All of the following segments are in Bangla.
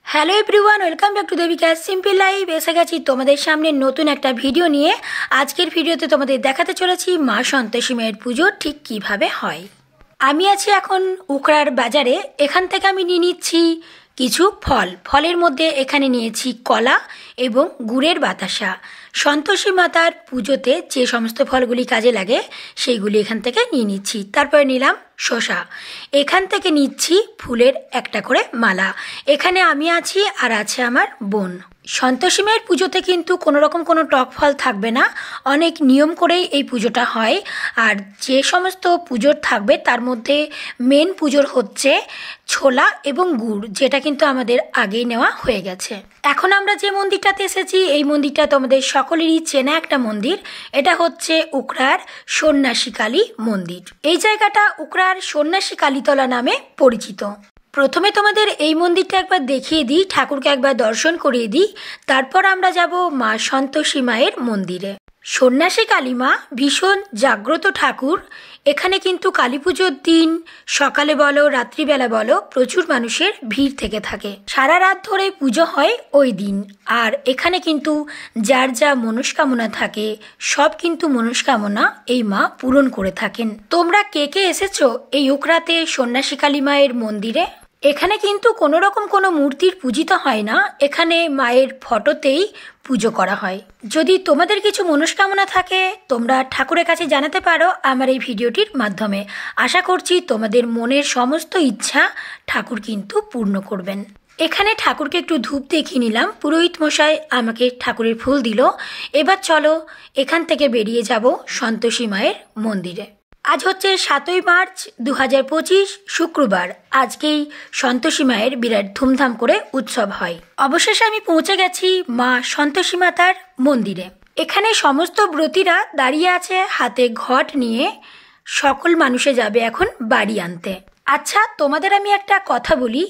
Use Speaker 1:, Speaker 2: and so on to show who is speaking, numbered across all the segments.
Speaker 1: Hello everyone, welcome back to Debika Simple Life. এসে গেছি তোমাদের সামনে নতুন একটা ভিডিও নিয়ে। আজকের ভিডিওতে তোমাদের দেখাতে চলেছি মা সন্তোষী মায়ের পুজো ঠিক কিভাবে হয়। আমি আছি এখন উকড়ার বাজারে। এখান থেকে আমি নিয়ে নিচ্ছি কিছু ফলের মধ্যে এখানে নিয়েছি কলা এবং গুড়ের বাতাসা। সন্তোষী মাতার পুজোতে যে সমস্ত ফলগুলি কাজে লাগে সেইগুলি এখান থেকে নিয়ে নিচ্ছি। তারপরে নিলাম শসা, এখান থেকে নিচ্ছি ফুলের একটা করে মালা। এখানে আমি আছি আর আছে আমার বোন। সন্তোষী মায়ের পুজোতে কিন্তু কোনো রকম কোনো টক ফল থাকবে না, অনেক নিয়ম করেই এই পুজোটা হয়। আর যে সমস্ত পুজোর থাকবে তার মধ্যে মেন পুজোর হচ্ছে ছোলা এবং গুড়, যেটা কিন্তু আমাদের আগেই নেওয়া হয়ে গেছে। এখন আমরা যে মন্দিরটাতে এসেছি এই মন্দিরটা তোমাদের সকলেরই চেনা একটা মন্দির। এটা হচ্ছে উকড়ার সন্ন্যাসী কালী মন্দির। এই জায়গাটা উকড়ার সন্ন্যাসী কালীতলা নামে পরিচিত। প্রথমে তোমাদের এই মন্দিরটা একবার দেখিয়ে দিই, ঠাকুরকে একবার দর্শন করিয়ে দিই, তারপর আমরা যাব মা সন্তোষী মায়ের মন্দিরে। সন্ন্যাসী কালী মা ভীষণ জাগ্রত ঠাকুর। এখানে কিন্তু কালী পুজোর দিন সকালে বলো রাত্রিবেলা বলো প্রচুর মানুষের ভিড় থেকে থাকে। সারা রাত ধরে পুজো হয় ওই দিন। আর এখানে কিন্তু যার যা মনস্কামনা থাকে সব কিন্তু মনস্কামনা এই মা পূরণ করে থাকেন। তোমরা কে কে এসেছো এই উকড়াতে সন্ন্যাসী কালী মায়ের মন্দিরে? এখানে কিন্তু কোনো রকম কোনো মূর্তির পূজিত হয় না, এখানে মায়ের ফটোতেই পুজো করা হয়। যদি তোমাদের কিছু মনস্কামনা থাকে তোমরা ঠাকুরের কাছে জানাতে পারো আমার এই ভিডিওটির মাধ্যমে। আশা করছি তোমাদের মনের সমস্ত ইচ্ছা ঠাকুর কিন্তু পূর্ণ করবেন। এখানে ঠাকুরকে একটু ধূপ দেখিয়ে নিলাম, পুরোহিত মশাই আমাকে ঠাকুরের ফুল দিল। এবার চলো এখান থেকে বেরিয়ে যাব সন্তোষী মায়ের মন্দিরে। আজ হচ্ছে 7ই মার্চ 2025 শুক্রবার। আজকেই সন্তোষী মায়ের বিরাট ধুমধাম করে উৎসব হয়। অবশেষে আমি পৌঁছে গেছি মা সন্তোষী মাতার মন্দিরে। এখানে সমস্ত ব্রতীরা দাঁড়িয়ে আছে হাতে ঘট নিয়ে। সকল মানুষে যাবে এখন বাড়ি আনতে। আচ্ছা, তোমাদের আমি একটা কথা বলি।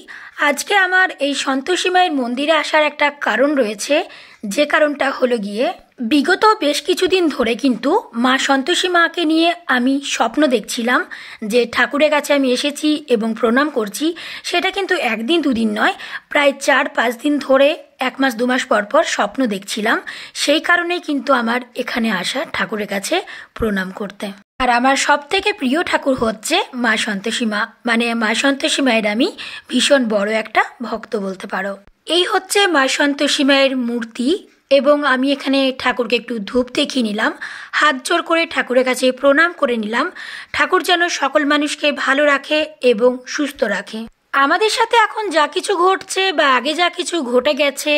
Speaker 1: আজকে আমার এই সন্তোষী মায়ের মন্দিরে আসার একটা কারণ রয়েছে, যে কারণটা হলো গিয়ে বিগত বেশ কিছুদিন ধরে কিন্তু মা সন্তোষী মাকে নিয়ে আমি স্বপ্ন দেখছিলাম যে ঠাকুরের কাছে আমি এসেছি এবং প্রণাম করছি। সেটা কিন্তু একদিন দুদিন নয়, প্রায় 4-5 দিন ধরে 1 মাস 2 মাস পর পর স্বপ্ন দেখছিলাম। সেই কারণেই কিন্তু আমার এখানে আসা ঠাকুরের কাছে প্রণাম করতে। আর আমার সব থেকে প্রিয় ঠাকুর হচ্ছে মা সন্তোষী মা, মানে মা সন্তোষী মায়ের আমি ভীষণ বড় একটা ভক্ত বলতে পারো। এই হচ্ছে মা সন্তোষী মায়ের মূর্তি এবং আমি এখানে ঠাকুরকে একটু ধূপ দেখিয়ে নিলাম, হাত জোড় করে ঠাকুরের কাছে প্রণাম করে নিলাম। ঠাকুর যেন সকল মানুষকে ভালো রাখে এবং সুস্থ রাখে। আমাদের সাথে এখন যা কিছু ঘটছে বা আগে যা কিছু ঘটে গেছে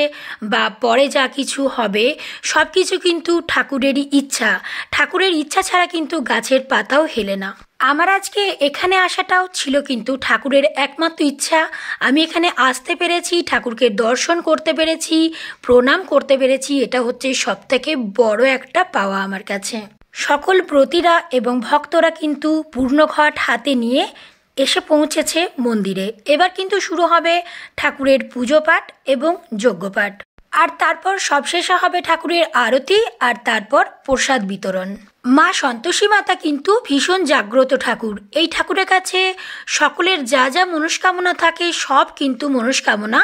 Speaker 1: বা পরে যা কিছু হবে সব কিছু কিন্তু ঠাকুরেরই ইচ্ছা। ঠাকুরের ইচ্ছা ছাড়া কিন্তু গাছের পাতাও হেলে না। আমার আজকে এখানে আসাটাও ছিল কিন্তু ঠাকুরের একমাত্র ইচ্ছা। আমি এখানে আসতে পেরেছি, ঠাকুরকে দর্শন করতে পেরেছি, প্রণাম করতে পেরেছি, এটা হচ্ছে সব থেকে বড় একটা পাওয়া আমার কাছে। সকল ব্রতীরা এবং ভক্তরা কিন্তু পূর্ণ ঘট হাতে নিয়ে এসে পৌঁছেছে মন্দিরে। এবার কিন্তু শুরু হবে ঠাকুরের পুজো পাঠ এবং যজ্ঞপাঠ। আর তারপর সবশেষে হবে ঠাকুরের আরতি আর তারপর প্রসাদ বিতরণ। মা সন্তোষী মাতা কিন্তু ভীষণ জাগ্রত ঠাকুর। এই ঠাকুরের কাছে সকলের যা যা মনস্কামনা থাকে সব কিন্তু মনস্কামনা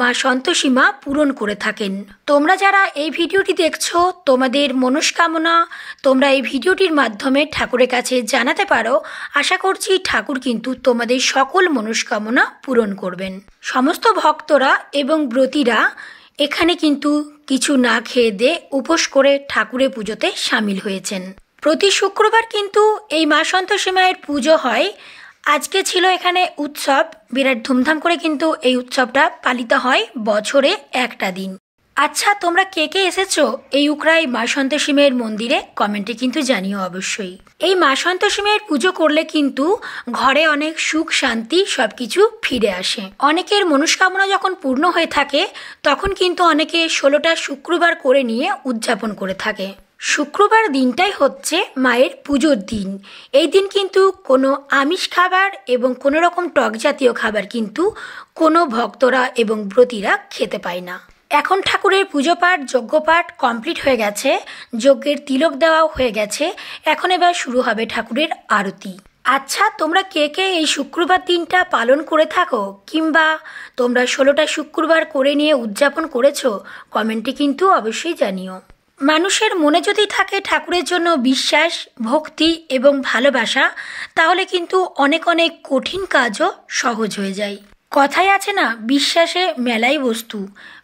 Speaker 1: মা সন্তোষী মা পূরণ করে থাকেন। তোমরা যারা এই ভিডিওটি দেখছো তোমাদের মনস্কামনা তোমরা এই ভিডিওটির মাধ্যমে ঠাকুরের কাছে জানাতে পারো। আশা করছি ঠাকুর কিন্তু তোমাদের সকল মনস্কামনা পূরণ করবেন। সমস্ত ভক্তরা এবং ব্রতীরা এখানে কিন্তু কিছু না খেয়ে দিয়ে উপোস করে ঠাকুরের পুজোতে সামিল হয়েছেন। প্রতি শুক্রবার কিন্তু এই মা সন্তোষী মায়ের পুজো হয়। আজকে ছিল এখানে উৎসব, বিরাট ধুমধাম করে কিন্তু এই উৎসবটা পালিত হয় বছরে একটা দিন। আচ্ছা, তোমরা কে কে এসেছো এই উকড়াই মা সন্তোষী মায়ের মন্দিরে কমেন্টে কিন্তু জানিও অবশ্যই। এই মা সন্তোষী মায়ের পুজো করলে কিন্তু ঘরে অনেক সুখ শান্তি সবকিছু ফিরে আসে। অনেকের মনস্কামনা যখন পূর্ণ হয়ে থাকে তখন কিন্তু অনেকে 16টা শুক্রবার করে নিয়ে উদযাপন করে থাকে। শুক্রবার দিনটাই হচ্ছে মায়ের পুজোর দিন। এই দিন কিন্তু কোনো আমিষ খাবার এবং কোনো রকম টক জাতীয় খাবার কিন্তু কোনো ভক্তরা এবং ব্রতীরা খেতে পায় না। এখন ঠাকুরের পুজো পাঠ যজ্ঞপাঠ কমপ্লিট হয়ে গেছে, যজ্ঞের তিলক দেওয়াও হয়ে গেছে। এখন এবার শুরু হবে ঠাকুরের আরতি। আচ্ছা, তোমরা কে কে এই শুক্রবার দিনটা পালন করে থাকো, কিংবা তোমরা 16টা শুক্রবার করে নিয়ে উদযাপন করেছো? কমেন্টে কিন্তু অবশ্যই জানিও। মানুষের মনে যদি থাকে ঠাকুরের জন্য বিশ্বাস, ভক্তি এবং ভালোবাসা, তাহলে কিন্তু অনেক অনেক কঠিন কাজও সহজ হয়ে যায়। কথায় আছে না, বিশ্বাসে মেলাই বস্তু।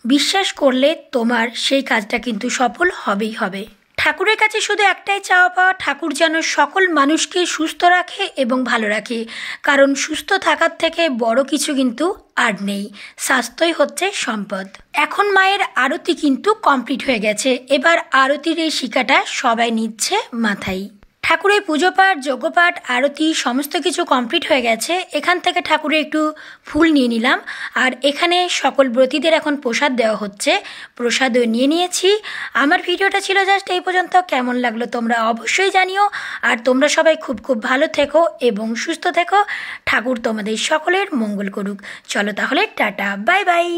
Speaker 1: বিশ্বাস করলে তোমার সেই কাজটা কিন্তু সফল হবেই হবে। ঠাকুরের কাছে শুধু একটাই চাওয়া পাওয়া, ঠাকুর যেন সকল মানুষকে সুস্থ রাখে এবং ভালো রাখে। কারণ সুস্থ থাকার থেকে বড় কিছু কিন্তু আর নেই। স্বাস্থ্যই হচ্ছে সম্পদ। এখন মায়ের আরতি কিন্তু কমপ্লিট হয়ে গেছে। এবার আরতির এই শিকাটা সবাই নিচ্ছে মাথায়। ঠাকুরের পুজো পাঠ, যজ্ঞপাঠ, আরতি সমস্ত কিছু কমপ্লিট হয়ে গেছে। এখান থেকে ঠাকুরের একটু ফুল নিয়ে নিলাম, আর এখানে সকল ব্রতীদের এখন প্রসাদ দেওয়া হচ্ছে। প্রসাদও নিয়ে নিয়েছি। আমার ভিডিওটা ছিল জাস্ট এই পর্যন্ত। কেমন লাগলো তোমরা অবশ্যই জানিও। আর তোমরা সবাই খুব খুব ভালো থেকো এবং সুস্থ থেকো। ঠাকুর তোমাদের সকলের মঙ্গল করুক। চলো তাহলে, টাটা, বাই বাই।